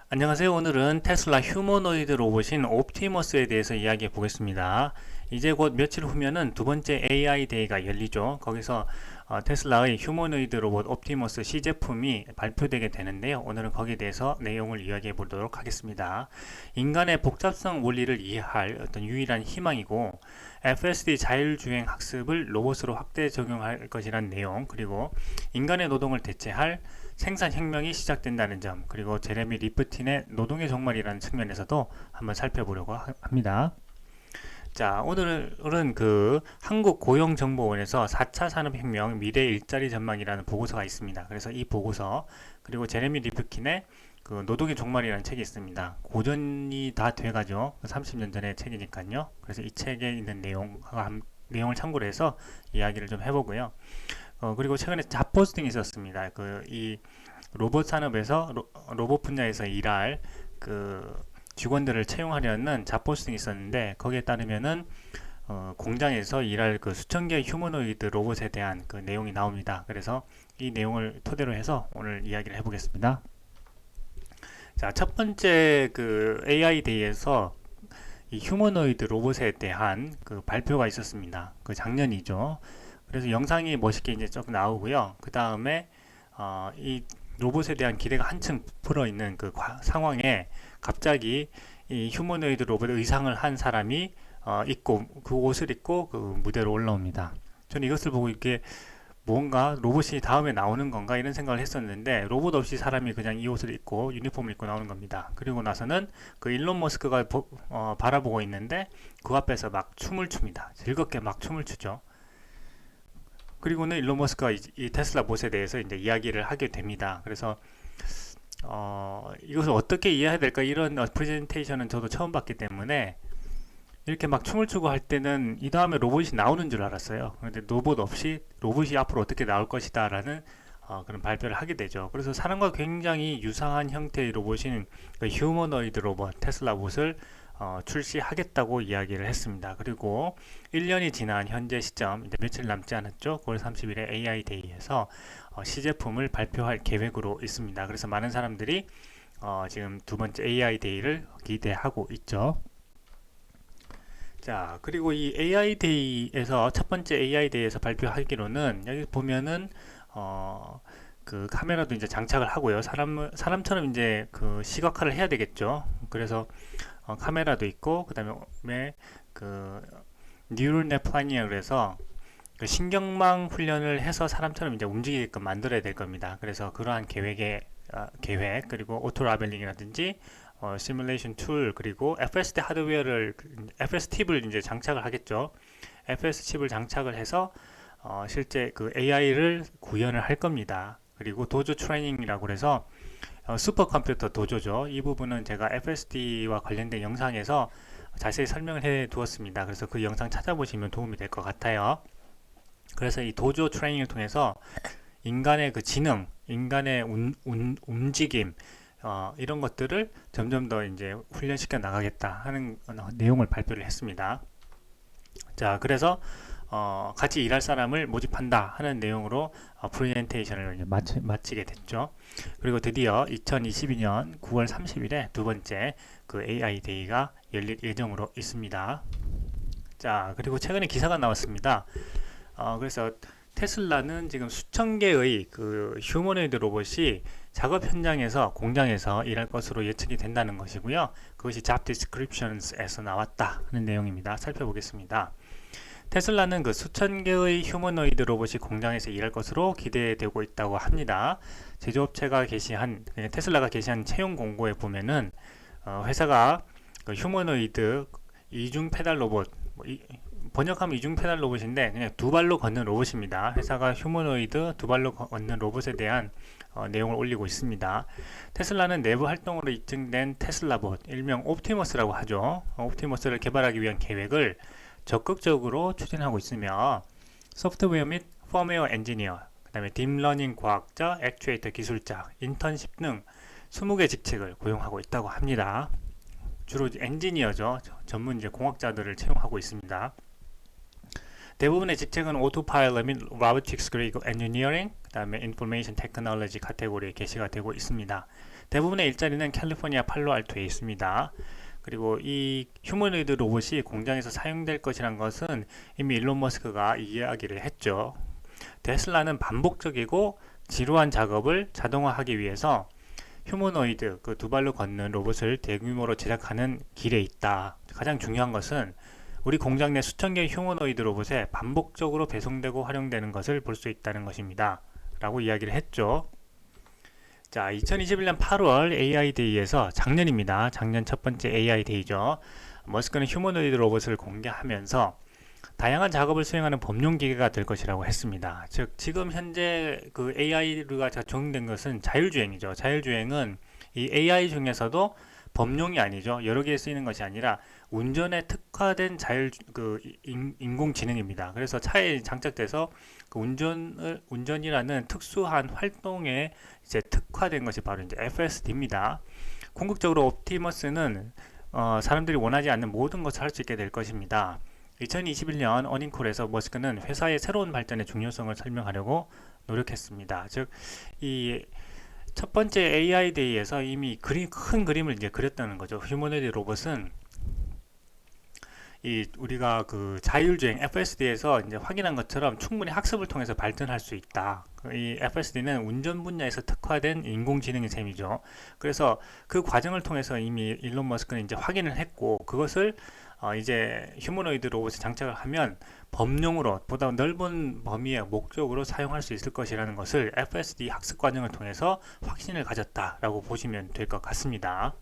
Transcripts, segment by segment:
안녕하세요. 오늘은 테슬라 휴머노이드 로봇인 옵티머스에 대해서 이야기해 보겠습니다. 이제 곧 며칠 후면은 두 번째 AI 데이가 열리죠. 거기서 테슬라의 휴머노이드 로봇 옵티머스 시제품이 발표되게 되는데요. 오늘은 거기에 대해서 내용을 이야기해 보도록 하겠습니다. 인간의 복잡성 원리를 이해할 어떤 유일한 희망이고 FSD 자율주행 학습을 로봇으로 확대 적용할 것이라는 내용, 그리고 인간의 노동을 대체할 생산혁명이 시작된다는 점, 그리고 제레미 리프틴의 노동의 종말이라는 측면에서도 한번 살펴보려고 합니다. 자, 오늘은 한국고용정보원에서 4차 산업혁명 미래 일자리 전망이라는 보고서가 있습니다. 그래서 이 보고서, 그리고 제레미 리프킨의 노동의 종말이라는 책이 있습니다. 고전이 다 돼가죠. 30년 전의 책이니까요. 그래서 이 책에 있는 내용을 참고로 해서 이야기를 좀 해보고요. 그리고 최근에 잡포스팅이 있었습니다. 이 로봇 산업에서 로봇 분야에서 일할 직원들을 채용하려는 잡포스팅이 있었는데, 거기에 따르면은 공장에서 일할 수천 개의 휴머노이드 로봇에 대한 내용이 나옵니다. 그래서 이 내용을 토대로 해서 오늘 이야기를 해보겠습니다. 자, 첫 번째 AI 데이에서 이 휴머노이드 로봇에 대한 발표가 있었습니다. 작년이죠. 그래서 영상이 멋있게 이제 조금 나오고요. 그 다음에 이 로봇에 대한 기대가 한층 불어 있는 상황에 갑자기 이 휴머노이드 로봇 의상을 한 사람이 입고 그 옷을 입고 무대로 올라옵니다. 저는 이것을 보고 이렇게 뭔가 로봇이 다음에 나오는 건가 이런 생각을 했었는데, 로봇 없이 사람이 그냥 이 옷을 입고 유니폼을 입고 나오는 겁니다. 그리고 나서는 일론 머스크가 바라보고 있는데 그 앞에서 막 춤을 춥니다. 즐겁게 막 춤을 추죠. 그리고는 일론 머스크가 이 테슬라 봇에 대해서 이제 이야기를 하게 됩니다. 그래서 이것을 어떻게 이해해야 될까, 이런 프레젠테이션은 저도 처음 봤기 때문에 이렇게 막 춤을 추고 할 때는 이 다음에 로봇이 나오는 줄 알았어요. 그런데 로봇 없이 로봇이 앞으로 어떻게 나올 것이다 라는 그런 발표를 하게 되죠. 그래서 사람과 굉장히 유사한 형태의 로봇인 휴머노이드 로봇 테슬라 봇을 출시하겠다고 이야기를 했습니다. 그리고 1년이 지난 현재 시점, 이제 며칠 남지 않았죠. 9월 30일에 AI 데이에서 시제품을 발표할 계획으로 있습니다. 그래서 많은 사람들이 지금 두 번째 AI 데이를 기대하고 있죠. 자, 그리고 이 AI 데이에서 첫 번째 AI 데이에서 발표하기로는, 여기 보면은 카메라도 이제 장착을 하고요. 사람처럼 이제 시각화를 해야 되겠죠. 그래서 카메라도 있고, 그다음에 뉴럴 넷 플래닝이라고 해서 신경망 훈련을 해서 사람처럼 이제 움직이게끔 만들어야 될 겁니다. 그래서 그러한 계획, 그리고 오토 라벨링이라든지 시뮬레이션 툴, 그리고 FSD 하드웨어를 FS 칩을 이제 장착을 하겠죠. FS 칩을 장착을 해서 실제 AI를 구현을 할 겁니다. 그리고 도조 트레이닝이라고 해서 슈퍼컴퓨터 도조죠. 이 부분은 제가 FSD와 관련된 영상에서 자세히 설명을 해 두었습니다. 그래서 그 영상 찾아보시면 도움이 될 것 같아요. 그래서 이 도조 트레이닝을 통해서 인간의 지능, 인간의 움직임, 이런 것들을 점점 더 이제 훈련시켜 나가겠다 하는 내용을 발표를 했습니다. 자, 그래서 같이 일할 사람을 모집한다 하는 내용으로 프레젠테이션을 마치게 됐죠. 그리고 드디어 2022년 9월 30일에 두 번째 AI 데이가 열릴 예정으로 있습니다. 자, 그리고 최근에 기사가 나왔습니다. 그래서 테슬라는 지금 수천 개의 휴머노이드 로봇이 작업 현장에서, 공장에서 일할 것으로 예측이 된다는 것이고요. 그것이 Job Descriptions에서 나왔다 하는 내용입니다. 살펴보겠습니다. 테슬라는 수천 개의 휴머노이드 로봇이 공장에서 일할 것으로 기대되고 있다고 합니다. 제조업체가 테슬라가 게시한 채용 공고에 보면은 회사가 휴머노이드 이중 페달 로봇, 번역하면 이중 페달 로봇인데 그냥 두 발로 걷는 로봇입니다. 회사가 휴머노이드 두 발로 걷는 로봇에 대한 내용을 올리고 있습니다. 테슬라는 내부 활동으로 입증된 테슬라봇, 일명 옵티머스라고 하죠. 옵티머스를 개발하기 위한 계획을 적극적으로 추진하고 있으며, 소프트웨어 및 펌웨어 엔지니어, 그 다음에 딥러닝 과학자, 액추에이터 기술자, 인턴십 등 20개 직책을 고용하고 있다고 합니다. 주로 엔지니어죠. 전문 이제 공학자들을 채용하고 있습니다. 대부분의 직책은 오토파일럿 및 로보틱스, 그리고 엔지니어링, 그 다음에 인포메이션 테크놀로지 카테고리에 게시가 되고 있습니다. 대부분의 일자리는 캘리포니아 팔로알토에 있습니다. 그리고 이 휴머노이드 로봇이 공장에서 사용될 것이란 것은 이미 일론 머스크가 이야기를 했죠. 테슬라는 반복적이고 지루한 작업을 자동화하기 위해서 휴머노이드, 그 두 발로 걷는 로봇을 대규모로 제작하는 길에 있다. 가장 중요한 것은 우리 공장 내 수천 개의 휴머노이드 로봇에 반복적으로 배송되고 활용되는 것을 볼 수 있다는 것입니다. 라고 이야기를 했죠. 자, 2021년 8월 AI 데이에서 작년입니다. 작년 첫 번째 AI 데이죠. 머스크는 휴머노이드 로봇을 공개하면서 다양한 작업을 수행하는 범용 기계가 될 것이라고 했습니다. 즉, 지금 현재 그 AI가 적용된 것은 자율주행이죠. 자율주행은 이 AI 중에서도 범용이 아니죠. 여러 개에 쓰이는 것이 아니라 운전에 특화된 인공지능입니다. 그래서 차에 장착돼서 그 운전이라는 특수한 활동에 이제 특화된 것이 바로 이제 FSD입니다. 궁극적으로 옵티머스는 사람들이 원하지 않는 모든 것을 할 수 있게 될 것입니다. 2021년 어닝콜에서 머스크는 회사의 새로운 발전의 중요성을 설명하려고 노력했습니다. 즉, 이 첫 번째 AI 데이에서 이미 큰 그림을 이제 그렸다는 거죠. 휴머노이드 로봇은 우리가 그 자율주행 FSD에서 이제 확인한 것처럼 충분히 학습을 통해서 발전할 수 있다. 이 FSD는 운전 분야에서 특화된 인공지능의 셈이죠. 그래서 그 과정을 통해서 이미 일론 머스크는 이제 확인을 했고, 그것을 이제 휴머노이드 로봇에 장착을 하면 범용으로 보다 넓은 범위의 목적으로 사용할 수 있을 것이라는 것을 FSD 학습 과정을 통해서 확신을 가졌다라고 보시면 될 것 같습니다.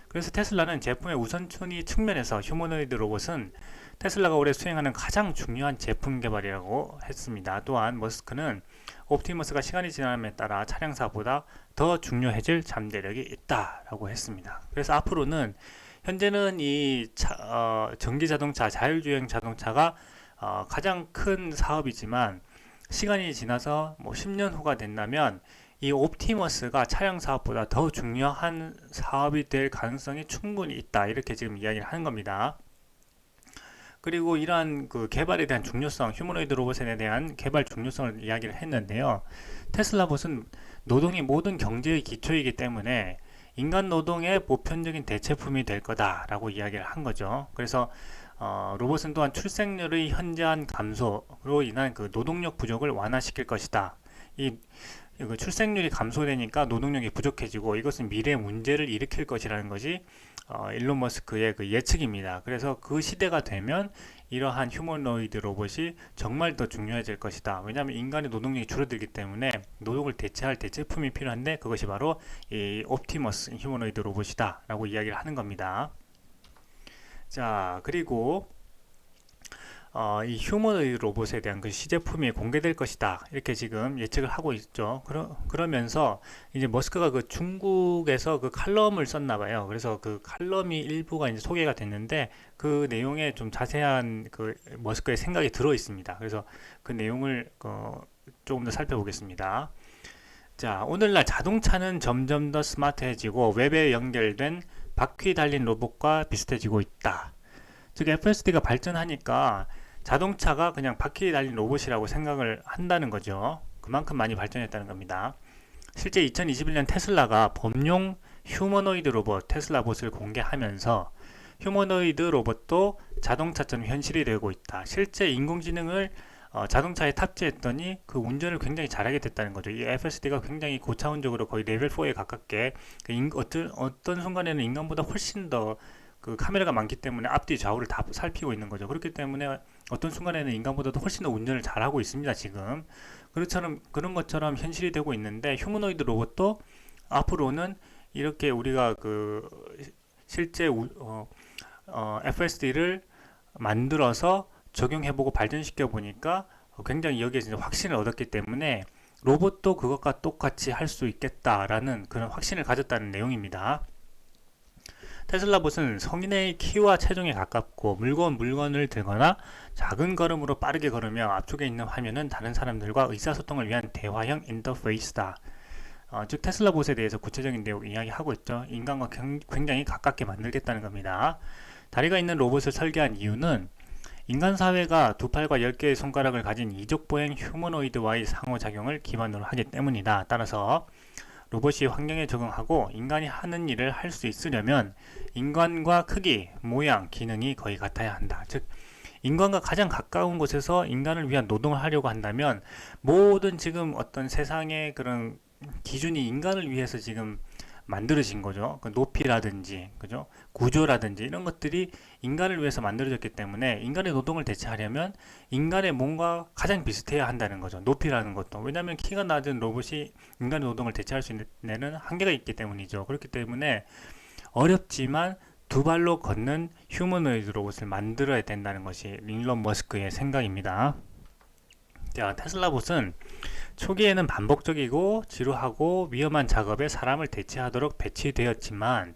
그래서 테슬라는 제품의 우선순위 측면에서 휴머노이드 로봇은 테슬라가 올해 수행하는 가장 중요한 제품 개발이라고 했습니다. 또한 머스크는 옵티머스가 시간이 지남에 따라 차량사보다 더 중요해질 잠재력이 있다라고 했습니다. 그래서 앞으로는 현재는 전기 자동차, 자율주행 자동차가 가장 큰 사업이지만 시간이 지나서 10년 후가 된다면 이 옵티머스가 차량 사업보다 더 중요한 사업이 될 가능성이 충분히 있다. 이렇게 지금 이야기를 하는 겁니다. 그리고 이러한 그 개발에 대한 중요성, 휴머노이드 로봇에 대한 개발 중요성을 이야기를 했는데요. 테슬라 봇은 노동이 모든 경제의 기초이기 때문에 인간 노동의 보편적인 대체품이 될 거다라고 이야기를 한 거죠. 그래서 로봇은 또한 출생률의 현저한 감소로 인한 그 노동력 부족을 완화시킬 것이다. 출생률이 감소되니까 노동력이 부족해지고 이것은 미래의 문제를 일으킬 것이라는 것이 일론 머스크의 그 예측입니다. 그래서 그 시대가 되면 이러한 휴머노이드 로봇이 정말 더 중요해질 것이다. 왜냐하면 인간의 노동력이 줄어들기 때문에 노동을 대체할 대체품이 필요한데 그것이 바로 이 옵티머스 휴머노이드 로봇이다 라고 이야기를 하는 겁니다. 자, 그리고 이 휴머노이드 로봇에 대한 그 시제품이 공개될 것이다 이렇게 지금 예측을 하고 있죠. 그러면서 이제 머스크가 그 중국에서 그 칼럼을 썼나 봐요. 그래서 그 칼럼이 일부가 이제 소개가 됐는데 그 내용에 좀 자세한 그 머스크의 생각이 들어 있습니다. 그래서 그 내용을 조금 더 살펴보겠습니다. 자, 오늘날 자동차는 점점 더 스마트해지고 웹에 연결된 바퀴 달린 로봇과 비슷해지고 있다. 즉 FSD가 발전하니까 자동차가 그냥 바퀴 달린 로봇이라고 생각을 한다는 거죠. 그만큼 많이 발전했다는 겁니다. 실제 2021년 테슬라가 범용 휴머노이드 로봇 테슬라 봇을 공개하면서 휴머노이드 로봇도 자동차처럼 현실이 되고 있다. 실제 인공지능을 자동차에 탑재했더니 그 운전을 굉장히 잘하게 됐다는 거죠. 이 FSD가 굉장히 고차원적으로 거의 레벨 4에 가깝게 어떤 순간에는 인간보다 훨씬 더 그 카메라가 많기 때문에 앞뒤 좌우를 다 살피고 있는 거죠. 그렇기 때문에 어떤 순간에는 인간보다도 훨씬 더 운전을 잘하고 있습니다. 지금 그런 것처럼 현실이 되고 있는데 휴머노이드 로봇도 앞으로는 이렇게 우리가 그 실제 FSD를 만들어서 적용해보고 발전시켜 보니까 굉장히 여기에 이제 확신을 얻었기 때문에 로봇도 그것과 똑같이 할 수 있겠다라는 그런 확신을 가졌다는 내용입니다. 테슬라 봇은 성인의 키와 체중에 가깝고 무거운 물건을 들거나 작은 걸음으로 빠르게 걸으며 앞쪽에 있는 화면은 다른 사람들과 의사소통을 위한 대화형 인터페이스다. 즉 테슬라 봇에 대해서 구체적인 내용 이야기하고 있죠. 인간과 굉장히 가깝게 만들겠다는 겁니다. 다리가 있는 로봇을 설계한 이유는 인간 사회가 두 팔과 10개의 손가락을 가진 이족보행 휴머노이드와의 상호작용을 기반으로 하기 때문이다. 따라서 로봇이 환경에 적응하고 인간이 하는 일을 할 수 있으려면 인간과 크기, 모양, 기능이 거의 같아야 한다. 즉 인간과 가장 가까운 곳에서 인간을 위한 노동을 하려고 한다면 모든 지금 어떤 세상의 그런 기준이 인간을 위해서 지금 만들어진 거죠. 그 높이라든지, 그죠? 구조라든지 이런 것들이 인간을 위해서 만들어졌기 때문에 인간의 노동을 대체하려면 인간의 몸과 가장 비슷해야 한다는 거죠. 높이라는 것도. 왜냐하면 키가 낮은 로봇이 인간의 노동을 대체할 수 있는 데는 한계가 있기 때문이죠. 그렇기 때문에 어렵지만 두 발로 걷는 휴머노이드 로봇을 만들어야 된다는 것이 일론 머스크의 생각입니다. 자, 테슬라봇은 초기에는 반복적이고 지루하고 위험한 작업에 사람을 대체하도록 배치되었지만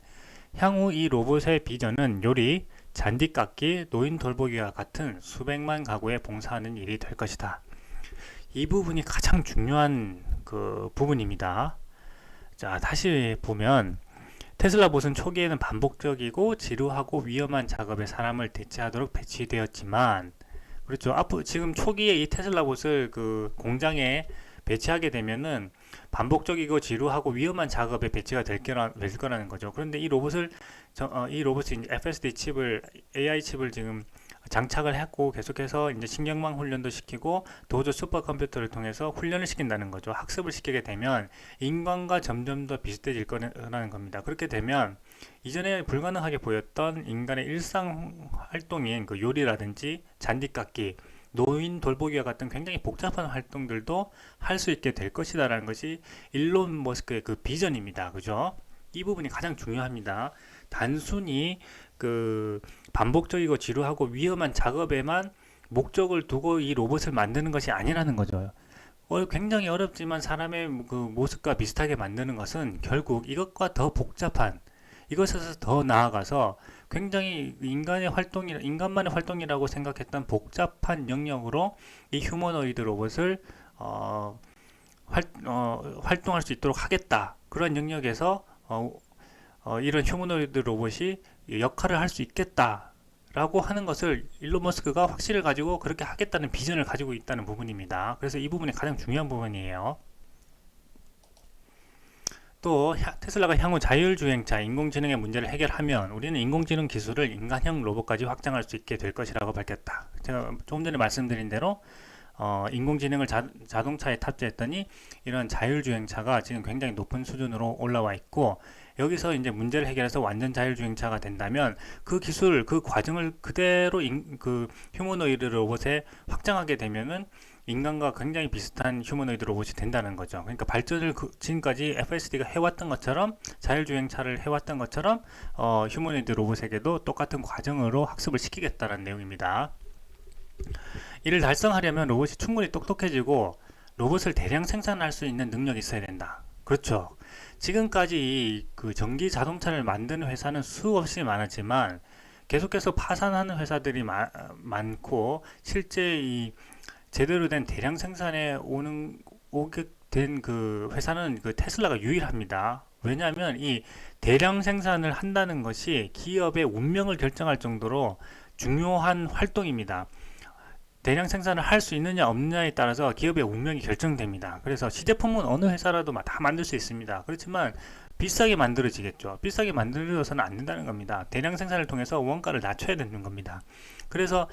향후 이 로봇의 비전은 요리, 잔디 깎기, 노인 돌보기와 같은 수백만 가구에 봉사하는 일이 될 것이다. 이 부분이 가장 중요한 그 부분입니다. 자, 다시 보면 테슬라봇은 초기에는 반복적이고 지루하고 위험한 작업에 사람을 대체하도록 배치되었지만 그렇죠. 앞으로 지금 초기에 이 테슬라봇을 그 공장에 배치하게 되면은 반복적이고 지루하고 위험한 작업에 배치가 될 거라는 거죠. 그런데 이 로봇을 이 로봇이 이제 FSD 칩을 AI 칩을 지금 장착을 했고 계속해서 이제 신경망 훈련도 시키고 도저 슈퍼컴퓨터를 통해서 훈련을 시킨다는 거죠. 학습을 시키게 되면 인간과 점점 더 비슷해질 거라는 겁니다. 그렇게 되면 이전에 불가능하게 보였던 인간의 일상 활동인 그 요리라든지 잔디 깎기, 노인 돌보기와 같은 굉장히 복잡한 활동들도 할 수 있게 될 것이다 라는 것이 일론 머스크의 그 비전입니다. 그죠? 이 부분이 가장 중요합니다. 단순히 그 반복적이고 지루하고 위험한 작업에만 목적을 두고 이 로봇을 만드는 것이 아니라는 거죠. 굉장히 어렵지만 사람의 그 모습과 비슷하게 만드는 것은 결국 이것과 더 복잡한 이것에서 더 나아가서 굉장히 인간만의 활동이라고 생각했던 복잡한 영역으로 이 휴머노이드 로봇을 활동할 수 있도록 하겠다. 그런 영역에서 이런 휴머노이드 로봇이 역할을 할 수 있겠다. 라고 하는 것을 일론 머스크가 확신을 가지고 그렇게 하겠다는 비전을 가지고 있다는 부분입니다. 그래서 이 부분이 가장 중요한 부분이에요. 또 테슬라가 향후 자율주행차, 인공지능의 문제를 해결하면 우리는 인공지능 기술을 인간형 로봇까지 확장할 수 있게 될 것이라고 밝혔다. 제가 조금 전에 말씀드린 대로 인공지능을 자동차에 탑재했더니 이런 자율주행차가 지금 굉장히 높은 수준으로 올라와 있고 여기서 이제 문제를 해결해서 완전 자율주행차가 된다면 그 기술, 그 과정을 그대로 그 휴머노이드 로봇에 확장하게 되면은 인간과 굉장히 비슷한 휴머노이드 로봇이 된다는 거죠. 그러니까 발전을 지금까지 FSD가 해왔던 것처럼 자율주행차를 해왔던 것처럼 휴머노이드 로봇에게도 똑같은 과정으로 학습을 시키겠다는 내용입니다. 이를 달성하려면 로봇이 충분히 똑똑해지고 로봇을 대량 생산할 수 있는 능력이 있어야 된다. 그렇죠. 지금까지 그 전기 자동차를 만드는 회사는 수없이 많았지만 계속해서 파산하는 회사들이 많고 실제 이 제대로 된 대량 생산에 오게 된 그 회사는 그 테슬라가 유일합니다. 왜냐하면 이 대량 생산을 한다는 것이 기업의 운명을 결정할 정도로 중요한 활동입니다. 대량 생산을 할 수 있느냐 없느냐에 따라서 기업의 운명이 결정됩니다. 그래서 시제품은 어느 회사라도 다 만들 수 있습니다. 그렇지만 비싸게 만들어지겠죠. 비싸게 만들어서는 안 된다는 겁니다. 대량 생산을 통해서 원가를 낮춰야 되는 겁니다. 그래서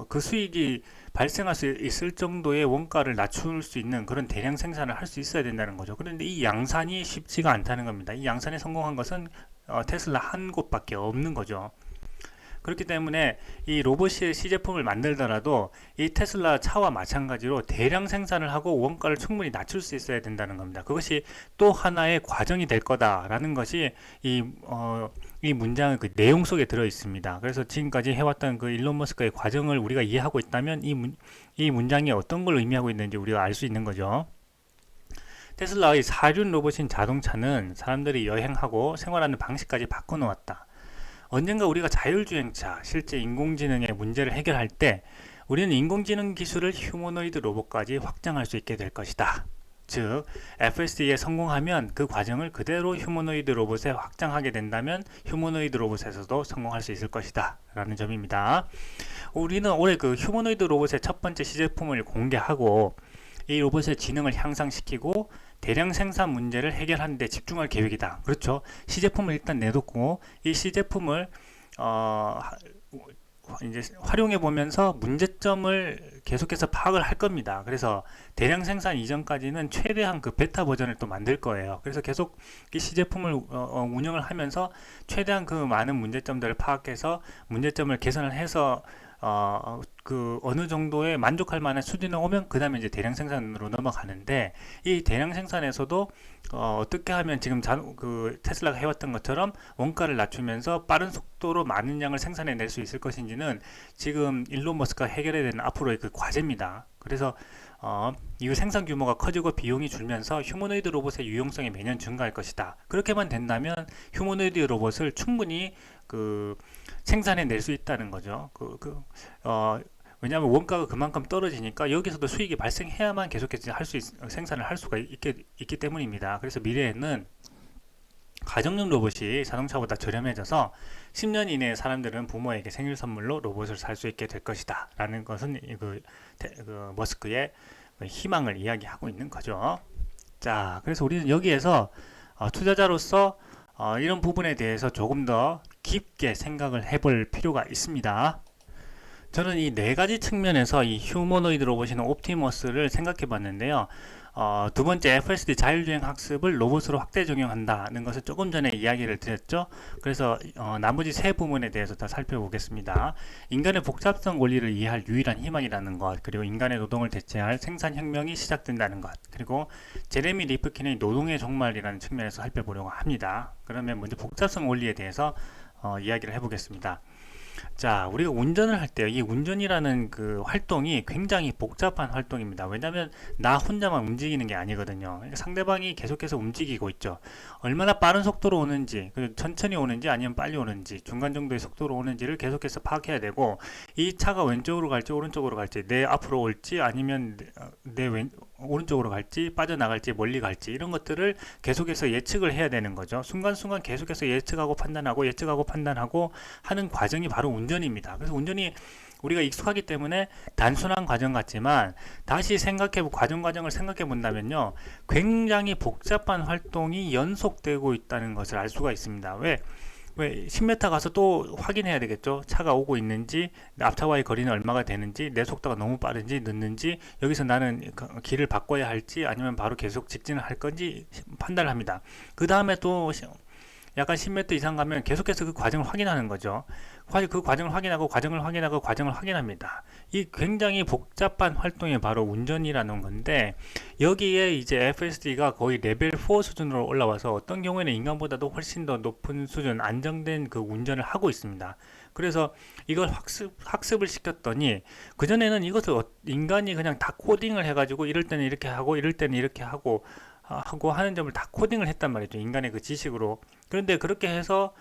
그 수익이 발생할 수 있을 정도의 원가를 낮출 수 있는 그런 대량 생산을 할 수 있어야 된다는 거죠. 그런데 이 양산이 쉽지가 않다는 겁니다. 이 양산에 성공한 것은 테슬라 한 곳밖에 없는 거죠. 그렇기 때문에 이 로봇의 시제품을 만들더라도 이 테슬라 차와 마찬가지로 대량 생산을 하고 원가를 충분히 낮출 수 있어야 된다는 겁니다. 그것이 또 하나의 과정이 될 거다라는 것이 이 문장의 그 내용 속에 들어 있습니다. 그래서 지금까지 해왔던 그 일론 머스크의 과정을 우리가 이해하고 있다면 이 문장이 어떤 걸 의미하고 있는지 우리가 알 수 있는 거죠. 테슬라의 사륜 로봇인 자동차는 사람들이 여행하고 생활하는 방식까지 바꿔놓았다. 언젠가 우리가 자율주행차, 실제 인공지능의 문제를 해결할 때 우리는 인공지능 기술을 휴머노이드 로봇까지 확장할 수 있게 될 것이다. 즉, FSD에 성공하면 그 과정을 그대로 휴머노이드 로봇에 확장하게 된다면 휴머노이드 로봇에서도 성공할 수 있을 것이다 라는 점입니다. 우리는 올해 그 휴머노이드 로봇의 첫 번째 시제품을 공개하고 이 로봇의 지능을 향상시키고 대량 생산 문제를 해결하는 데 집중할 계획이다. 그렇죠. 시제품을 일단 내놓고 이 시제품을 이제 활용해 보면서 문제점을 계속해서 파악을 할 겁니다. 그래서 대량 생산 이전까지는 최대한 그 베타 버전을 또 만들 거예요. 그래서 계속 이 시제품을 운영을 하면서 최대한 그 많은 문제점들을 파악해서 문제점을 개선을 해서 그 어느 정도의 만족할 만한 수준에 오면 그 다음에 이제 대량 생산으로 넘어가는데, 이 대량 생산에서도 어떻게 하면 지금 그 테슬라가 해왔던 것처럼 원가를 낮추면서 빠른 속도로 많은 양을 생산해낼 수 있을 것인지는 지금 일론 머스크가 해결해야 되는 앞으로의 그 과제입니다. 그래서 이 생산 규모가 커지고 비용이 줄면서 휴머노이드 로봇의 유용성이 매년 증가할 것이다. 그렇게만 된다면 휴머노이드 로봇을 충분히 그 생산해낼 수 있다는 거죠. 왜냐하면 원가가 그만큼 떨어지니까 여기서도 수익이 발생해야만 계속해서 생산을 할 수가 있기 때문입니다. 그래서 미래에는 가정용 로봇이 자동차보다 저렴해져서 10년 이내에 사람들은 부모에게 생일 선물로 로봇을 살 수 있게 될 것이다 라는 것은 그 머스크의 희망을 이야기하고 있는 거죠. 자, 그래서 우리는 여기에서 투자자로서 이런 부분에 대해서 조금 더 깊게 생각을 해볼 필요가 있습니다. 저는 이 네 가지 측면에서 이 휴머노이드 로봇이나 옵티머스를 생각해 봤는데요. 두 번째, FSD 자율주행 학습을 로봇으로 확대 적용한다는 것을 조금 전에 이야기를 드렸죠. 그래서 나머지 세 부분에 대해서 다 살펴보겠습니다. 인간의 복잡성 원리를 이해할 유일한 희망이라는 것, 그리고 인간의 노동을 대체할 생산혁명이 시작된다는 것, 그리고 제레미 리프킨의 노동의 종말이라는 측면에서 살펴보려고 합니다. 그러면 먼저 복잡성 원리에 대해서 이야기를 해보겠습니다. 자, 우리가 운전을 할 때 이 운전이라는 그 활동이 굉장히 복잡한 활동입니다. 왜냐하면 나 혼자만 움직이는 게 아니거든요. 그러니까 상대방이 계속해서 움직이고 있죠. 얼마나 빠른 속도로 오는지, 천천히 오는지 아니면 빨리 오는지, 중간 정도의 속도로 오는지를 계속해서 파악해야 되고, 이 차가 왼쪽으로 갈지 오른쪽으로 갈지, 내 앞으로 올지 아니면 오른쪽으로 갈지, 빠져나갈지, 멀리 갈지, 이런 것들을 계속해서 예측을 해야 되는 거죠. 순간순간 계속해서 예측하고 판단하고 하는 과정이 바로 운전입니다. 그래서 운전이 우리가 익숙하기 때문에 단순한 과정 같지만, 다시 과정을 생각해 본다면요, 굉장히 복잡한 활동이 연속되고 있다는 것을 알 수가 있습니다. 왜 10m 가서 또 확인해야 되겠죠. 차가 오고 있는지, 앞차와의 거리는 얼마가 되는지, 내 속도가 너무 빠른지 늦는지, 여기서 나는 길을 바꿔야 할지 아니면 바로 계속 직진을 할 건지 판단을 합니다. 그 다음에 또 약간 10m 이상 가면 계속해서 그 과정을 확인하는 거죠. 그 과정을 확인하고 과정을 확인합니다. 이 굉장히 복잡한 활동이 바로 운전이라는 건데, 여기에 이제 FSD가 거의 레벨 4 수준으로 올라와서 어떤 경우에는 인간보다도 훨씬 더 높은 수준, 안정된 그 운전을 하고 있습니다. 그래서 이걸 학습을 시켰더니, 그전에는 이것을 인간이 그냥 다 코딩을 해가지고 이럴 때는 이렇게 하고 이럴 때는 이렇게 하고 하는 점을 다 코딩을 했단 말이죠. 인간의 그 지식으로. 그런데 그렇게 해서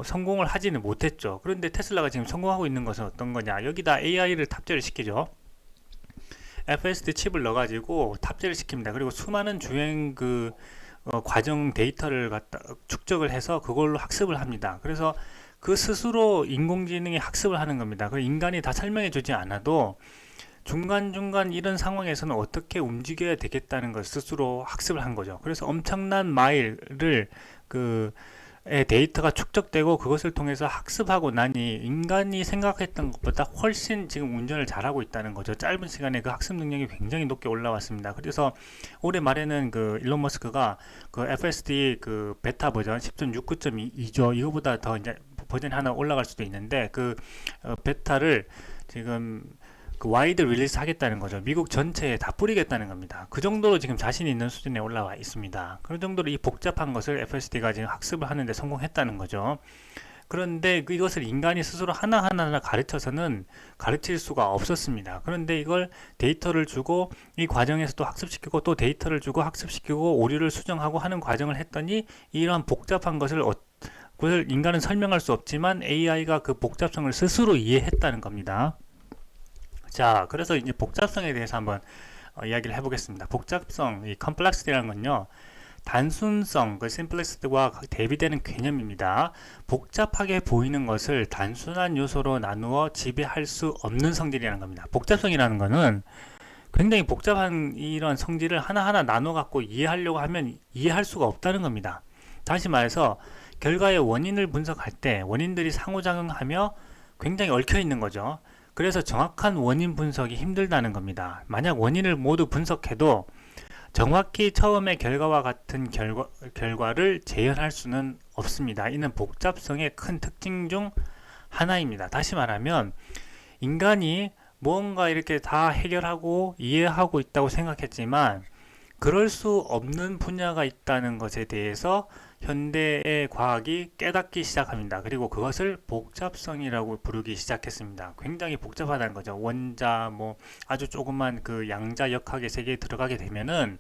성공을 하지는 못했죠. 그런데 테슬라가 지금 성공하고 있는 것은 어떤 거냐? 여기다 AI를 탑재를 시키죠. FSD 칩을 넣어가지고 탑재를 시킵니다. 그리고 수많은 주행 과정 데이터를 축적을 해서 그걸로 학습을 합니다. 그래서 그 스스로 인공지능이 학습을 하는 겁니다. 그 인간이 다 설명해 주지 않아도 중간중간 이런 상황에서는 어떻게 움직여야 되겠다는 걸 스스로 학습을 한 거죠. 그래서 엄청난 마일을 데이터가 축적되고 그것을 통해서 학습하고 나니 인간이 생각했던 것보다 훨씬 지금 운전을 잘하고 있다는 거죠. 짧은 시간에 그 학습 능력이 굉장히 높게 올라왔습니다. 그래서 올해 말에는 일론 머스크가 FSD 베타 버전 10.69.2죠. 이거보다 더 이제 버전이 하나 올라갈 수도 있는데, 베타를 지금 와이드 릴리스 하겠다는 거죠. 미국 전체에 다 뿌리겠다는 겁니다. 그 정도로 지금 자신이 있는 수준에 올라와 있습니다. 그런 정도로 이 복잡한 것을 FSD가 지금 학습을 하는데 성공했다는 거죠. 그런데 이것을 인간이 스스로 하나하나 가르쳐서는 가르칠 수가 없었습니다. 그런데 이걸 데이터를 주고 이 과정에서 또 학습시키고 또 데이터를 주고 학습시키고 오류를 수정하고 하는 과정을 했더니, 이러한 복잡한 것을 그걸 인간은 설명할 수 없지만 AI가 그 복잡성을 스스로 이해했다는 겁니다. 자, 그래서 이제 복잡성에 대해서 한번 이야기를 해보겠습니다. 복잡성, 이 complexity라는 건요, 단순성, simplicity와 대비되는 개념입니다. 복잡하게 보이는 것을 단순한 요소로 나누어 지배할 수 없는 성질이라는 겁니다. 복잡성이라는 것은 굉장히 복잡한 이런 성질을 하나하나 나눠 갖고 이해하려고 하면 이해할 수가 없다는 겁니다. 다시 말해서 결과의 원인을 분석할 때 원인들이 상호작용하며 굉장히 얽혀 있는 거죠. 그래서 정확한 원인 분석이 힘들다는 겁니다. 만약 원인을 모두 분석해도 정확히 처음의 결과와 같은 결과를 재현할 수는 없습니다. 이는 복잡성의 큰 특징 중 하나입니다. 다시 말하면 인간이 무언가 이렇게 다 해결하고 이해하고 있다고 생각했지만 그럴 수 없는 분야가 있다는 것에 대해서 현대의 과학이 깨닫기 시작합니다. 그리고 그것을 복잡성이라고 부르기 시작했습니다. 굉장히 복잡하다는 거죠. 원자, 뭐 아주 조그만 그 양자 역학의 세계에 들어가게 되면은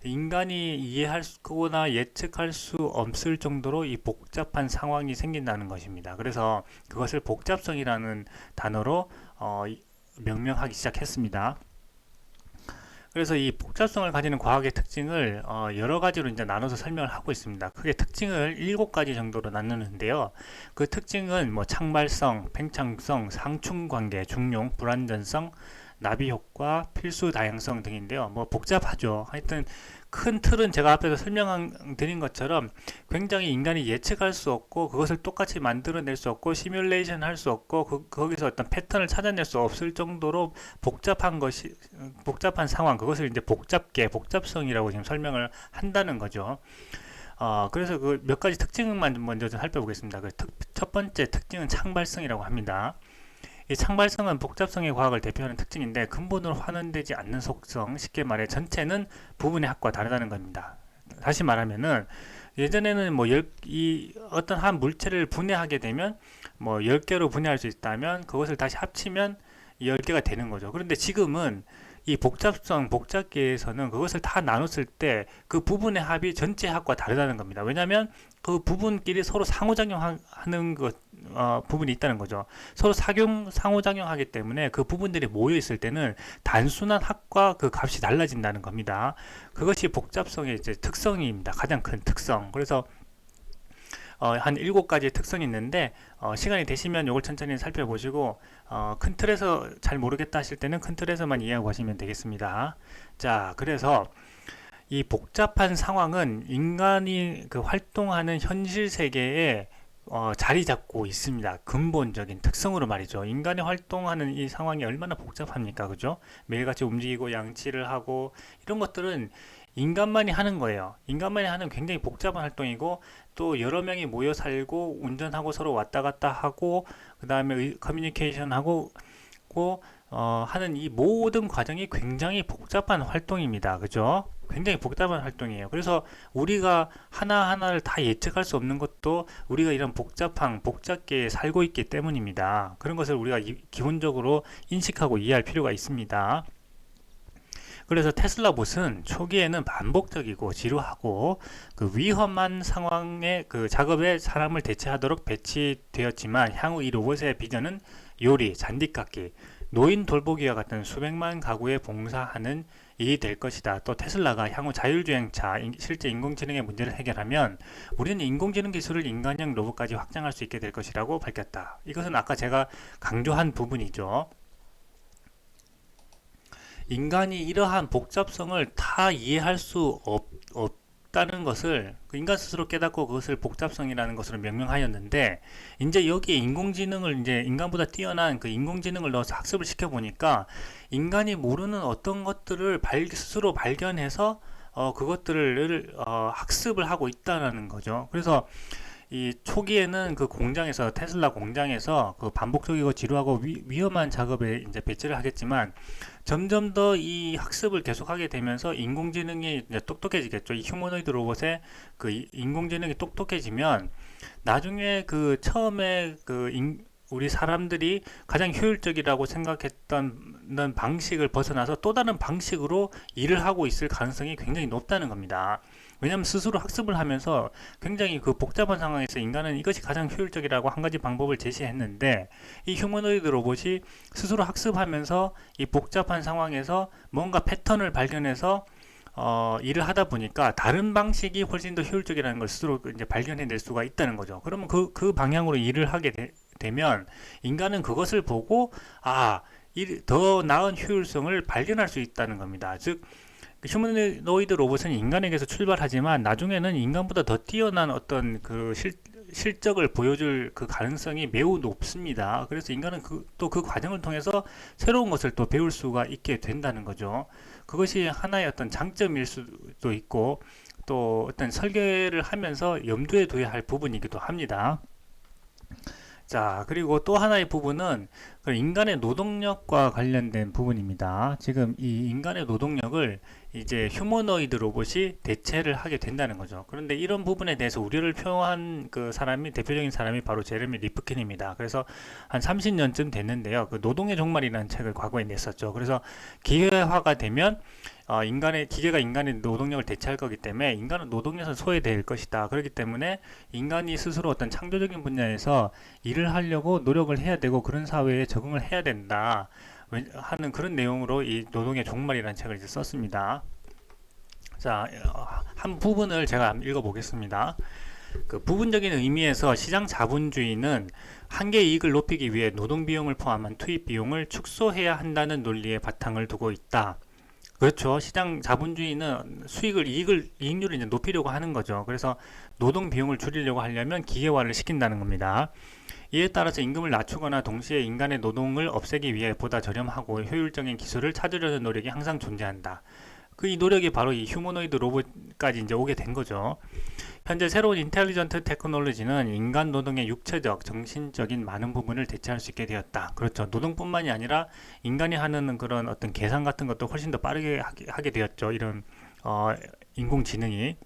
인간이 이해할 거나 예측할 수 없을 정도로 이 복잡한 상황이 생긴다는 것입니다. 그래서 그것을 복잡성이라는 단어로 명명하기 시작했습니다. 그래서 이 복잡성을 가지는 과학의 특징을 여러 가지로 이제 나눠서 설명을 하고 있습니다. 크게 특징을 7가지 정도로 나누는데요. 그 특징은 뭐 창발성, 팽창성, 상충관계, 중용, 불완전성, 나비 효과, 필수 다양성 등인데요. 뭐 복잡하죠. 하여튼 큰 틀은 제가 앞에서 설명드린 것처럼 굉장히 인간이 예측할 수 없고 그것을 똑같이 만들어낼 수 없고 시뮬레이션 할 수 없고 거기서 어떤 패턴을 찾아낼 수 없을 정도로 복잡한 상황, 그것을 이제 복잡성이라고 지금 설명을 한다는 거죠. 그래서 그 몇 가지 특징만 먼저 좀 살펴보겠습니다. 첫 번째 특징은 창발성이라고 합니다. 이 창발성은 복잡성의 과학을 대표하는 특징인데 근본으로 환원되지 않는 속성, 쉽게 말해 전체는 부분의 합과 다르다는 겁니다. 다시 말하면은 예전에는 뭐 어떤 한 물체를 분해하게 되면 뭐 10개로 분해할 수 있다면 그것을 다시 합치면 10개가 되는 거죠. 그런데 지금은 이 복잡계에서는 그것을 다 나눴을 때 그 부분의 합이 전체 합과 다르다는 겁니다. 왜냐하면 그 부분끼리 서로 상호작용하는 부분이 있다는 거죠. 서로 상호작용하기 때문에 그 부분들이 모여 있을 때는 단순한 합과 그 값이 달라진다는 겁니다. 그것이 복잡성의 이제 특성입니다. 가장 큰 특성. 그래서 한 7가지의 특성이 있는데 시간이 되시면 이걸 천천히 살펴보시고 큰 틀에서 잘 모르겠다 하실 때는 큰 틀에서만 이해하고 가시면 되겠습니다. 자, 그래서 이 복잡한 상황은 인간이 그 활동하는 현실 세계에 자리 잡고 있습니다. 근본적인 특성으로 말이죠. 인간이 활동하는 이 상황이 얼마나 복잡합니까? 그죠? 매일같이 움직이고 양치를 하고 이런 것들은 인간만이 하는 거예요. 인간만이 하는 굉장히 복잡한 활동이고 또 여러 명이 모여 살고 운전하고 서로 왔다 갔다 하고 그 다음에 커뮤니케이션 하고 하는 이 모든 과정이 굉장히 복잡한 활동입니다. 그죠? 굉장히 복잡한 활동이에요. 그래서 우리가 하나하나를 다 예측할 수 없는 것도 우리가 이런 복잡계에 살고 있기 때문입니다. 그런 것을 우리가 기본적으로 인식하고 이해할 필요가 있습니다. 그래서 테슬라봇은 초기에는 반복적이고 지루하고 그 위험한 상황의 그 작업에 사람을 대체하도록 배치되었지만 향후 이 로봇의 비전은 요리, 잔디깎기, 노인 돌보기와 같은 수백만 가구에 봉사하는 일이 될 것이다. 또 테슬라가 향후 자율주행차, 실제 인공지능의 문제를 해결하면 우리는 인공지능 기술을 인간형 로봇까지 확장할 수 있게 될 것이라고 밝혔다. 이것은 아까 제가 강조한 부분이죠. 인간이 이러한 복잡성을 다 이해할 수 없다는 것을 인간 스스로 깨닫고 그것을 복잡성이라는 것으로 명명하였는데 이제 여기에 인공지능을 이제 인간보다 뛰어난 그 인공지능을 넣어서 학습을 시켜보니까 인간이 모르는 어떤 것들을 스스로 발견해서 그것들을 학습을 하고 있다는 거죠. 그래서 이 초기에는 그 공장에서 테슬라 공장에서 그 반복적이고 지루하고 위험한 작업에 이제 배치를 하겠지만 점점 더 이 학습을 계속하게 되면서 인공지능이 이제 똑똑해지겠죠. 이 휴머노이드 로봇의 그 인공지능이 똑똑해지면 나중에 그 처음에 우리 사람들이 가장 효율적이라고 생각했던 방식을 벗어나서 또 다른 방식으로 일을 하고 있을 가능성이 굉장히 높다는 겁니다. 왜냐하면 스스로 학습을 하면서 굉장히 그 복잡한 상황에서 인간은 이것이 가장 효율적이라고 한 가지 방법을 제시했는데 이 휴머노이드 로봇이 스스로 학습하면서 이 복잡한 상황에서 뭔가 패턴을 발견해서 일을 하다 보니까 다른 방식이 훨씬 더 효율적이라는 걸 스스로 이제 발견해낼 수가 있다는 거죠. 그러면 그 방향으로 일을 하게 되면 인간은 그것을 보고 더 나은 효율성을 발견할 수 있다는 겁니다. 즉 휴머노이드 로봇은 인간에게서 출발하지만 나중에는 인간보다 더 뛰어난 어떤 그 실적을 보여줄 그 가능성이 매우 높습니다. 그래서 인간은 또 그 과정을 통해서 새로운 것을 또 배울 수가 있게 된다는 거죠. 그것이 하나의 어떤 장점일 수도 있고 또 어떤 설계를 하면서 염두에 둬야 할 부분이기도 합니다. 자, 그리고 또 하나의 부분은 그 인간의 노동력과 관련된 부분입니다. 지금 이 인간의 노동력을 이제 휴머노이드 로봇이 대체를 하게 된다는 거죠. 그런데 이런 부분에 대해서 우려를 표한 그 사람이, 대표적인 사람이 바로 제레미 리프킨입니다. 그래서 한 30년쯤 됐는데요. 그 노동의 종말이라는 책을 과거에 냈었죠. 그래서 기계화가 되면 기계가 인간의 노동력을 대체할 거기 때문에 인간은 노동력에서 소외될 것이다. 그렇기 때문에 인간이 스스로 어떤 창조적인 분야에서 일을 하려고 노력을 해야 되고 그런 사회에 적응을 해야 된다 하는 그런 내용으로 이 노동의 종말이라는 책을 이제 썼습니다. 자, 한 부분을 제가 읽어보겠습니다. 그 부분적인 의미에서 시장 자본주의는 한계 이익을 높이기 위해 노동 비용을 포함한 투입 비용을 축소해야 한다는 논리에 바탕을 두고 있다. 그렇죠. 시장 자본주의는 이익률을 이제 높이려고 하는 거죠. 그래서 노동 비용을 줄이려고 하려면 기계화를 시킨다는 겁니다. 이에 따라서 임금을 낮추거나 동시에 인간의 노동을 없애기 위해 보다 저렴하고 효율적인 기술을 찾으려는 노력이 항상 존재한다. 이 노력이 바로 이 휴머노이드 로봇까지 이제 오게 된 거죠. 현재 새로운 인텔리전트 테크놀로지는 인간 노동의 육체적, 정신적인 많은 부분을 대체할 수 있게 되었다. 그렇죠. 노동뿐만이 아니라 인간이 하는 그런 어떤 계산 같은 것도 훨씬 더 빠르게 하게 되었죠. 이런 인공지능이.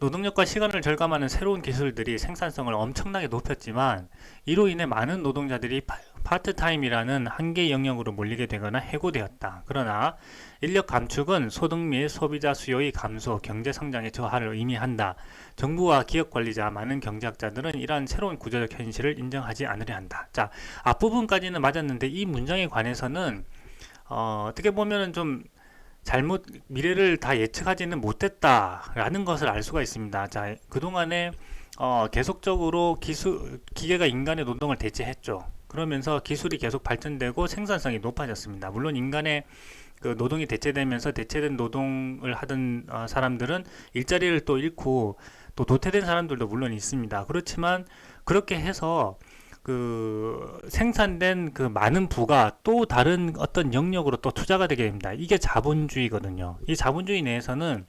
노동력과 시간을 절감하는 새로운 기술들이 생산성을 엄청나게 높였지만 이로 인해 많은 노동자들이 파트타임이라는 한계 영역으로 몰리게 되거나 해고되었다. 그러나 인력 감축은 소득 및 소비자 수요의 감소, 경제 성장의 저하를 의미한다. 정부와 기업 관리자, 많은 경제학자들은 이러한 새로운 구조적 현실을 인정하지 않으려 한다. 자, 앞부분까지는 맞았는데 이 문장에 관해서는 어떻게 보면은 좀 미래를 다 예측하지는 못했다라는 것을 알 수가 있습니다. 자, 그동안에 계속적으로 기계가 인간의 노동을 대체했죠. 그러면서 기술이 계속 발전되고 생산성이 높아졌습니다. 물론 인간의 그 노동이 대체되면서 대체된 노동을 하던 사람들은 일자리를 또 잃고 또 도태된 사람들도 물론 있습니다. 그렇지만 그렇게 해서 그 생산된 그 많은 부가 또 다른 어떤 영역으로 또 투자가 되게 됩니다. 이게 자본주의거든요. 이 자본주의 내에서는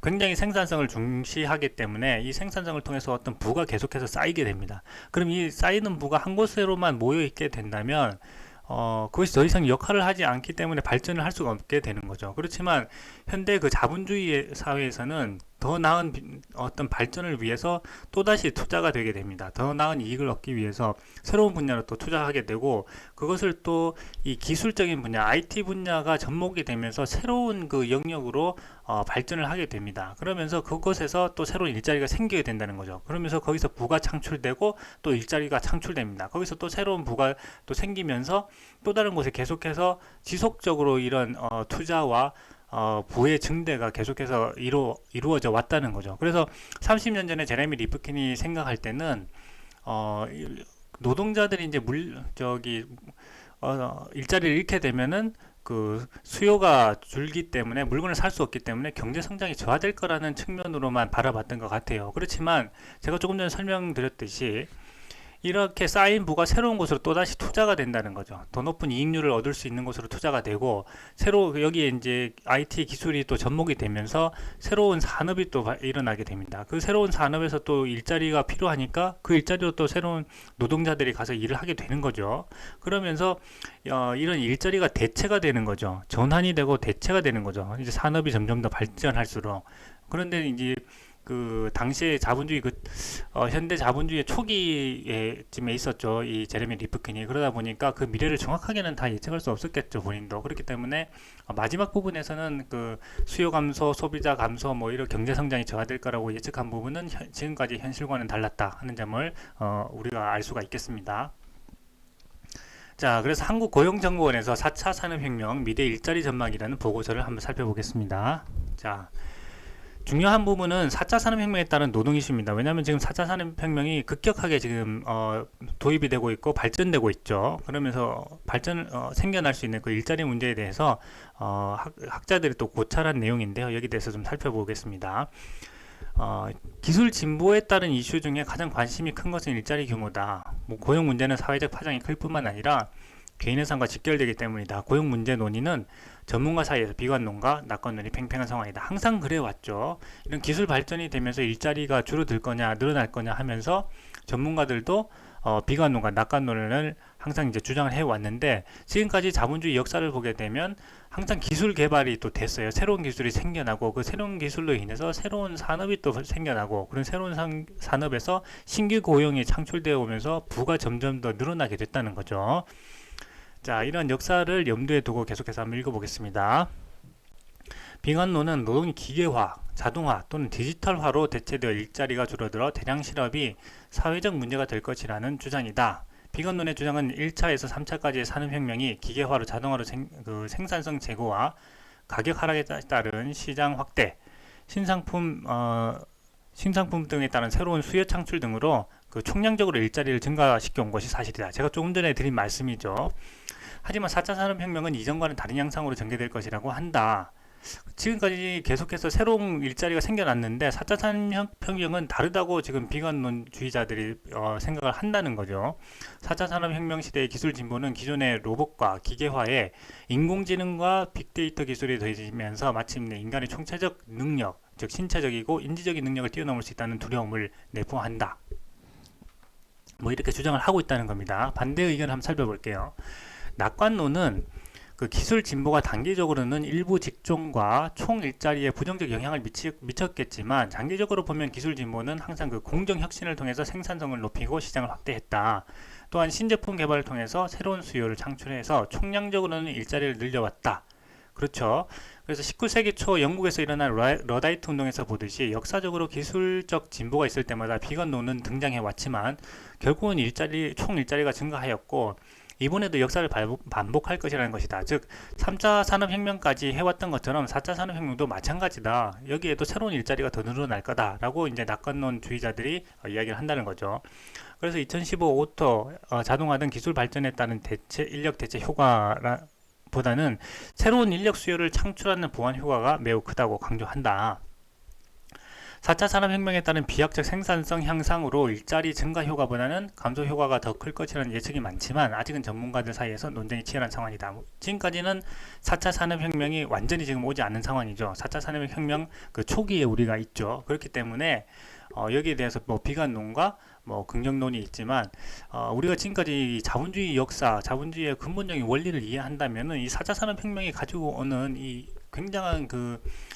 굉장히 생산성을 중시하기 때문에 이 생산성을 통해서 어떤 부가 계속해서 쌓이게 됩니다. 그럼 이 쌓이는 부가 한 곳으로만 모여 있게 된다면 그것이 더 이상 역할을 하지 않기 때문에 발전을 할 수가 없게 되는 거죠. 그렇지만 현대 그 자본주의 사회에서는 더 나은 어떤 발전을 위해서 또다시 투자가 되게 됩니다. 더 나은 이익을 얻기 위해서 새로운 분야로 또 투자하게 되고 그것을 또 이 기술적인 분야, IT 분야가 접목이 되면서 새로운 그 영역으로 발전을 하게 됩니다. 그러면서 그곳에서 또 새로운 일자리가 생기게 된다는 거죠. 그러면서 거기서 부가 창출되고 또 일자리가 창출됩니다. 거기서 또 새로운 부가 또 생기면서 또 다른 곳에 계속해서 지속적으로 이런 투자와 부의 증대가 계속해서 이루어져 왔다는 거죠. 그래서 30년 전에 제레미 리프킨이 생각할 때는 노동자들이 이제 일자리를 잃게 되면은 그 수요가 줄기 때문에 물건을 살 수 없기 때문에 경제 성장이 저하될 거라는 측면으로만 바라봤던 것 같아요. 그렇지만 제가 조금 전에 설명드렸듯이 이렇게 쌓인 부가 새로운 곳으로 또다시 투자가 된다는 거죠. 더 높은 이익률을 얻을 수 있는 곳으로 투자가 되고 여기에 이제 IT 기술이 또 접목이 되면서 새로운 산업이 또 일어나게 됩니다. 그 새로운 산업에서 또 일자리가 필요하니까 그 일자리로 또 새로운 노동자들이 가서 일을 하게 되는 거죠. 그러면서 이런 일자리가 대체가 되는 거죠. 전환이 되고 대체가 되는 거죠. 이제 산업이 점점 더 발전할수록. 그런데 이제 그 당시에 자본주의 현대 자본주의 초기에쯤에 있었죠. 이 제레미 리프킨이. 그러다 보니까 그 미래를 정확하게는 다 예측할 수 없었겠죠, 본인도. 그렇기 때문에 마지막 부분에서는 그 수요 감소, 소비자 감소, 뭐 이런 경제 성장이 저하될 거라고 예측한 부분은 지금까지 현실과는 달랐다 하는 점을 우리가 알 수가 있겠습니다. 자, 그래서 한국고용정보원에서 4차 산업혁명 미래 일자리 전망이라는 보고서를 한번 살펴보겠습니다. 자, 중요한 부분은 4차 산업혁명에 따른 노동 이슈입니다. 왜냐하면 지금 4차 산업혁명이 급격하게 지금 도입이 되고 있고 발전되고 있죠. 그러면서 생겨날 수 있는 그 일자리 문제에 대해서 학자들이 또 고찰한 내용인데요. 여기 대해서 좀 살펴보겠습니다. 기술 진보에 따른 이슈 중에 가장 관심이 큰 것은 일자리 규모다. 고용 문제는 사회적 파장이 클 뿐만 아니라 개인의 삶과 직결되기 때문이다. 고용 문제 논의는 전문가 사이에서 비관론과 낙관론이 팽팽한 상황이다. 항상 그래왔죠. 이런 기술 발전이 되면서 일자리가 줄어들 거냐 늘어날 거냐 하면서 전문가들도 비관론과 낙관론을 항상 이제 주장을 해왔는데, 지금까지 자본주의 역사를 보게 되면 항상 기술 개발이 또 됐어요. 새로운 기술이 생겨나고 그 새로운 기술로 인해서 새로운 산업이 또 생겨나고, 그런 새로운 산업에서 신규 고용이 창출되어 오면서 부가 점점 더 늘어나게 됐다는 거죠. 자, 이런 역사를 염두에 두고 계속해서 한번 읽어보겠습니다. 비관론은 노동이 기계화, 자동화 또는 디지털화로 대체되어 일자리가 줄어들어 대량 실업이 사회적 문제가 될 것이라는 주장이다. 비관론의 주장은 1차에서 3차까지의 산업혁명이 기계화로 자동화로 생산성 제고와 가격 하락에 따른 시장 확대, 신상품 등에 따른 새로운 수요 창출 등으로 총량적으로 일자리를 증가시켜 온 것이 사실이다. 제가 조금 전에 드린 말씀이죠. 하지만 4차 산업혁명은 이전과는 다른 양상으로 전개될 것이라고 한다. 지금까지 계속해서 새로운 일자리가 생겨났는데 4차 산업혁명은 다르다고 지금 비관론주의자들이 생각을 한다는 거죠. 4차 산업혁명 시대의 기술 진보는 기존의 로봇과 기계화에 인공지능과 빅데이터 기술이 더해지면서 마침내 인간의 총체적 능력, 즉 신체적이고 인지적인 능력을 뛰어넘을 수 있다는 두려움을 내포한다. 이렇게 주장을 하고 있다는 겁니다. 반대 의견을 한번 살펴볼게요. 낙관론은 기술 진보가 단기적으로는 일부 직종과 총 일자리에 부정적 영향을 미쳤겠지만 장기적으로 보면 기술 진보는 항상 공정 혁신을 통해서 생산성을 높이고 시장을 확대했다. 또한 신제품 개발을 통해서 새로운 수요를 창출해서 총량적으로는 일자리를 늘려왔다. 그렇죠. 그래서 19세기 초 영국에서 일어난 러다이트 운동에서 보듯이 역사적으로 기술적 진보가 있을 때마다 비관론은 등장해 왔지만 결국은 총 일자리가 증가하였고, 이번에도 역사를 반복할 것이라는 것이다. 즉 3차 산업혁명까지 해왔던 것처럼 4차 산업혁명도 마찬가지다. 여기에도 새로운 일자리가 더 늘어날 거다라고 이제 낙관론주의자들이 이야기를 한다는 거죠. 그래서 2015 오토 자동화 등 기술 발전에 따른 인력 대체 효과보다는 새로운 인력 수요를 창출하는 보완 효과가 매우 크다고 강조한다. 4차 산업혁명에 따른 비약적 생산성 향상으로 일자리 증가 효과보다는 감소 효과가 더 클 것이라는 예측이 많지만 아직은 전문가들 사이에서 논쟁이 치열한 상황이다. 지금까지는 4차 산업혁명이 완전히 지금 오지 않는 상황이죠. 4차 산업혁명 초기에 우리가 있죠. 그렇기 때문에 여기에 대해서 비관론과 긍정론이 있지만 우리가 지금까지 자본주의 역사, 자본주의의 근본적인 원리를 이해한다면은 이 4차 산업혁명이 가지고 오는 이 굉장한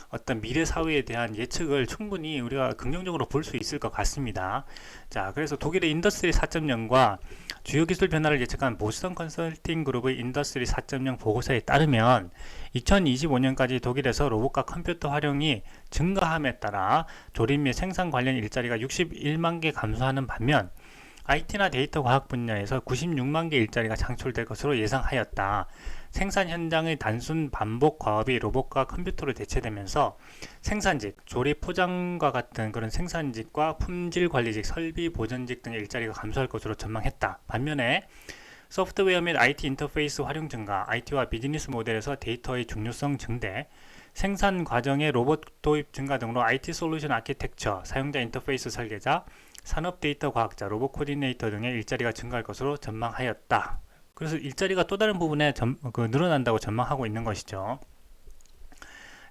어떤 미래 사회에 대한 예측을 충분히 우리가 긍정적으로 볼 수 있을 것 같습니다. 자, 그래서 독일의 인더스트리 4.0과 주요 기술 변화를 예측한 보스턴 컨설팅 그룹의 인더스트리 4.0 보고서에 따르면 2025년까지 독일에서 로봇과 컴퓨터 활용이 증가함에 따라 조립 및 생산 관련 일자리가 61만 개 감소하는 반면 IT나 데이터 과학 분야에서 96만 개 일자리가 창출될 것으로 예상하였다. 생산 현장의 단순 반복 과업이 로봇과 컴퓨터로 대체되면서 생산직, 조립 포장과 같은 그런 생산직과 품질 관리직, 설비 보전직 등의 일자리가 감소할 것으로 전망했다. 반면에 소프트웨어 및 IT 인터페이스 활용 증가, IT와 비즈니스 모델에서 데이터의 중요성 증대, 생산 과정의 로봇 도입 증가 등으로 IT 솔루션 아키텍처, 사용자 인터페이스 설계자, 산업 데이터 과학자, 로봇 코디네이터 등의 일자리가 증가할 것으로 전망하였다. 그래서 일자리가 또 다른 부분에 늘어난다고 전망하고 있는 것이죠.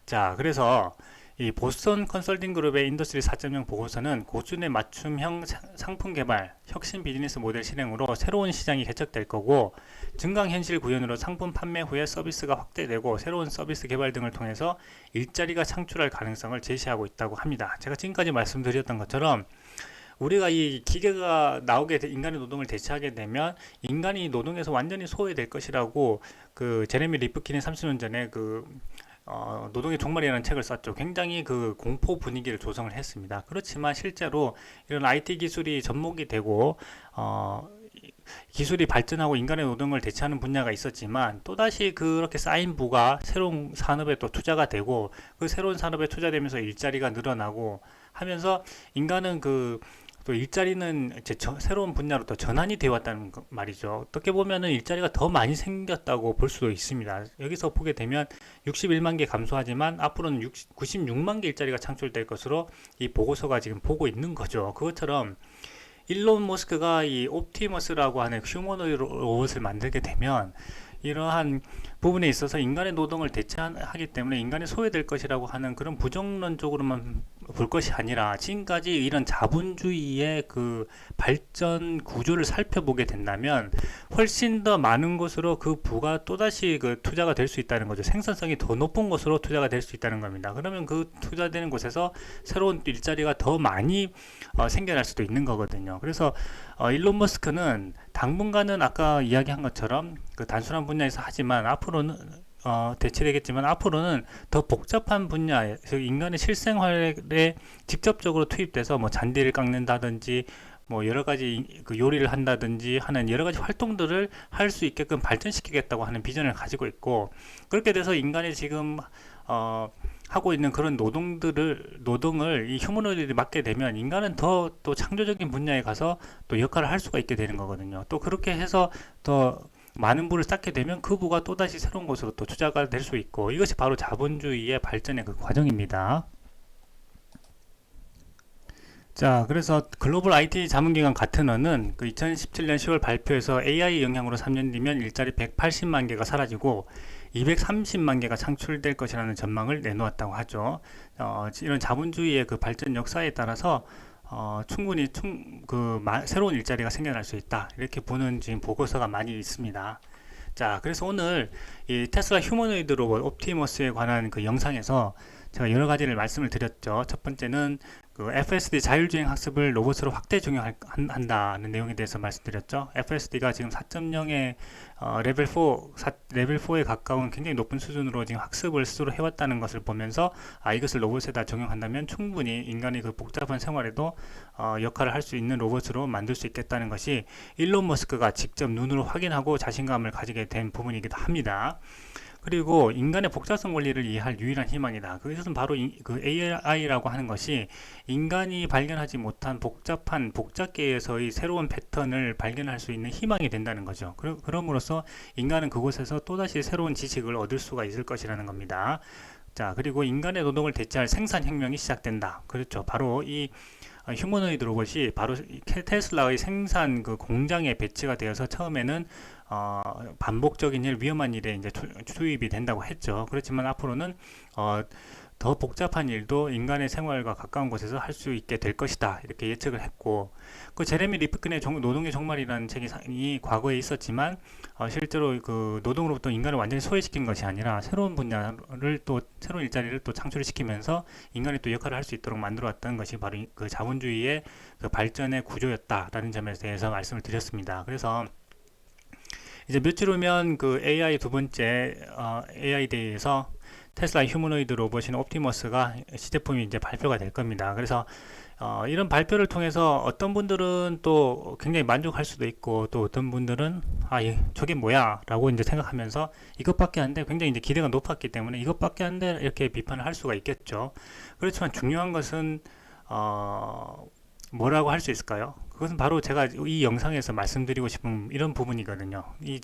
자, 그래서 이 보스턴 컨설팅 그룹의 인더스트리 4.0 보고서는 고수준의 맞춤형 상품 개발, 혁신 비즈니스 모델 실행으로 새로운 시장이 개척될 거고, 증강현실 구현으로 상품 판매 후에 서비스가 확대되고 새로운 서비스 개발 등을 통해서 일자리가 창출할 가능성을 제시하고 있다고 합니다. 제가 지금까지 말씀드렸던 것처럼 우리가 이 기계가 나오게 인간의 노동을 대체하게 되면 인간이 노동에서 완전히 소외될 것이라고 제레미 리프킨이 30년 전에 노동의 종말이라는 책을 썼죠. 굉장히 공포 분위기를 조성을 했습니다. 그렇지만 실제로 이런 IT 기술이 접목이 되고 기술이 발전하고 인간의 노동을 대체하는 분야가 있었지만 또다시 그렇게 쌓인 부가 새로운 산업에 또 투자가 되고 그 새로운 산업에 투자되면서 일자리가 늘어나고 하면서 인간은 또 일자리는 이제 새로운 분야로 또 전환이 되어 왔다는 말이죠. 어떻게 보면은 일자리가 더 많이 생겼다고 볼 수도 있습니다. 여기서 보게 되면 61만 개 감소하지만 앞으로는 96만 개 일자리가 창출될 것으로 이 보고서가 지금 보고 있는 거죠. 그것처럼 일론 머스크가 이 옵티머스라고 하는 휴머노이드 로봇을 만들게 되면 이러한 부분에 있어서 인간의 노동을 대체하기 때문에 인간이 소외될 것이라고 하는 그런 부정론적으로만 볼 것이 아니라 지금까지 이런 자본주의의 그 발전 구조를 살펴보게 된다면 훨씬 더 많은 곳으로 그 부가 또다시 그 투자가 될 수 있다는 거죠. 생산성이 더 높은 곳으로 투자가 될 수 있다는 겁니다. 그러면 그 투자되는 곳에서 새로운 일자리가 더 많이 생겨날 수도 있는 거거든요. 그래서 일론 머스크는 당분간은 아까 이야기한 것처럼 그 단순한 분야에서 하지만 앞으로는 대체되겠지만 앞으로는 더 복잡한 분야, 즉 인간의 실생활에 직접적으로 투입돼서 뭐 잔디를 깎는다든지 뭐 여러 가지 그 요리를 한다든지 하는 여러 가지 활동들을 할 수 있게끔 발전시키겠다고 하는 비전을 가지고 있고, 그렇게 돼서 인간이 지금 하고 있는 그런 노동을 이 휴머노이드에 맡게 되면 인간은 더 또 창조적인 분야에 가서 또 역할을 할 수가 있게 되는 거거든요. 또 그렇게 해서 더 많은 부를 쌓게 되면 그 부가 또다시 새로운 곳으로 또 투자가 될 수 있고, 이것이 바로 자본주의의 발전의 그 과정입니다. 자, 그래서 글로벌 IT 자문기관 가트너는 그 2017년 10월 발표에서 AI 영향으로 3년 뒤면 일자리 180만 개가 사라지고 230만 개가 창출될 것이라는 전망을 내놓았다고 하죠. 이런 자본주의의 그 발전 역사에 따라서 충분히 새로운 일자리가 생겨날 수 있다, 이렇게 보는 지금 보고서가 많이 있습니다. 자, 그래서 오늘 이 테슬라 휴머노이드 로봇 옵티머스에 관한 그 영상에서 제가 여러 가지를 말씀을 드렸죠. 첫 번째는 그 FSD 자율주행 학습을 로봇으로 확대 적용한다는 내용에 대해서 말씀드렸죠. FSD가 지금 4.0의 레벨 4에 가까운 굉장히 높은 수준으로 지금 학습을 스스로 해왔다는 것을 보면서 이것을 로봇에다 적용한다면 충분히 인간의 그 복잡한 생활에도 역할을 할 수 있는 로봇으로 만들 수 있겠다는 것이 일론 머스크가 직접 눈으로 확인하고 자신감을 가지게 된 부분이기도 합니다. 그리고 인간의 복잡성 원리를 이해할 유일한 희망이다. 그것은 바로 그 AI라고 하는 것이 인간이 발견하지 못한 복잡한 복잡계에서의 새로운 패턴을 발견할 수 있는 희망이 된다는 거죠. 그럼으로써 인간은 그곳에서 또다시 새로운 지식을 얻을 수가 있을 것이라는 겁니다. 자, 그리고 인간의 노동을 대체할 생산혁명이 시작된다. 그렇죠. 바로 이 휴머노이드 로봇이 바로 테슬라의 생산 그 공장에 배치가 되어서 처음에는 반복적인 일, 위험한 일에 이제 투입이 된다고 했죠. 그렇지만 앞으로는 더 복잡한 일도 인간의 생활과 가까운 곳에서 할 수 있게 될 것이다, 이렇게 예측을 했고, 그 제레미 리프킨의 노동의 종말이라는 책이 과거에 있었지만 실제로 그 노동으로부터 인간을 완전히 소외시킨 것이 아니라 새로운 분야를 또 새로운 일자리를 또 창출시키면서 인간이 또 역할을 할 수 있도록 만들어왔던 것이 바로 그 자본주의의 그 발전의 구조였다라는 점에 대해서 말씀을 드렸습니다. 그래서 이제 며칠 후면 그 AI 두 번째 AI 데이에서 테슬라 휴머노이드 로봇인 옵티머스가 시제품이 이제 발표가 될 겁니다. 그래서 이런 발표를 통해서 어떤 분들은 또 굉장히 만족할 수도 있고, 또 어떤 분들은 저게 뭐야 라고 이제 생각하면서 이것밖에 안 돼, 굉장히 이제 기대가 높았기 때문에 이것밖에 안 돼, 이렇게 비판을 할 수가 있겠죠. 그렇지만 중요한 것은 뭐라고 할 수 있을까요? 그것은 바로 제가 이 영상에서 말씀드리고 싶은 이런 부분이거든요. 이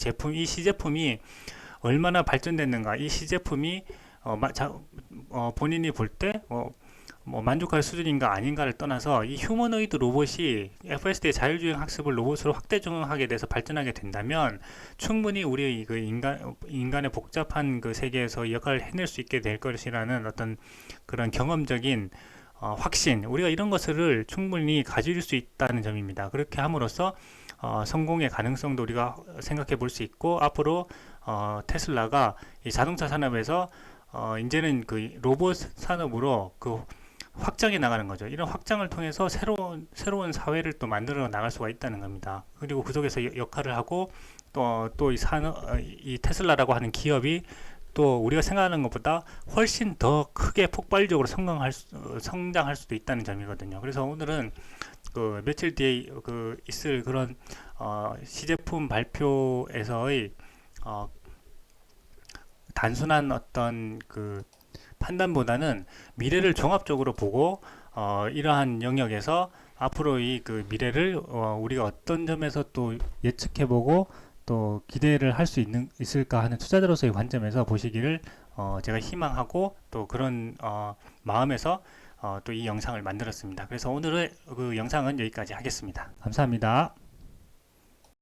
시제품이 얼마나 발전됐는가, 이 시제품이 본인이 볼 때 만족할 수준인가 아닌가를 떠나서 이 휴머노이드 로봇이 FSD의 자율주행 학습을 로봇으로 확대 적용하게 돼서 발전하게 된다면 충분히 우리 그 인간의 복잡한 그 세계에서 역할을 해낼 수 있게 될 것이라는 어떤 그런 경험적인 확신, 우리가 이런 것을 충분히 가질 수 있다는 점입니다. 그렇게 함으로써 성공의 가능성도 우리가 생각해 볼 수 있고, 앞으로 테슬라가 이 자동차 산업에서 이제는 그 로봇 산업으로 그 확장해 나가는 거죠. 이런 확장을 통해서 새로운 사회를 또 만들어 나갈 수가 있다는 겁니다. 그리고 그 속에서 역할을 하고 또 이 테슬라라고 하는 기업이 또 우리가 생각하는 것보다 훨씬 더 크게 폭발적으로 성장할 수도 있다는 점이거든요. 그래서 오늘은 그 며칠 뒤에 있을 그런 시제품 발표에서의 어, 단순한 어떤 그 판단보다는 미래를 종합적으로 보고 이러한 영역에서 앞으로의 그 미래를 우리가 어떤 점에서 또 예측해보고 또 기대를 할 수 있을까 하는 투자자로서의 관점에서 보시기를 제가 희망하고 또 그런 마음에서 또 이 영상을 만들었습니다. 그래서 오늘의 그 영상은 여기까지 하겠습니다. 감사합니다.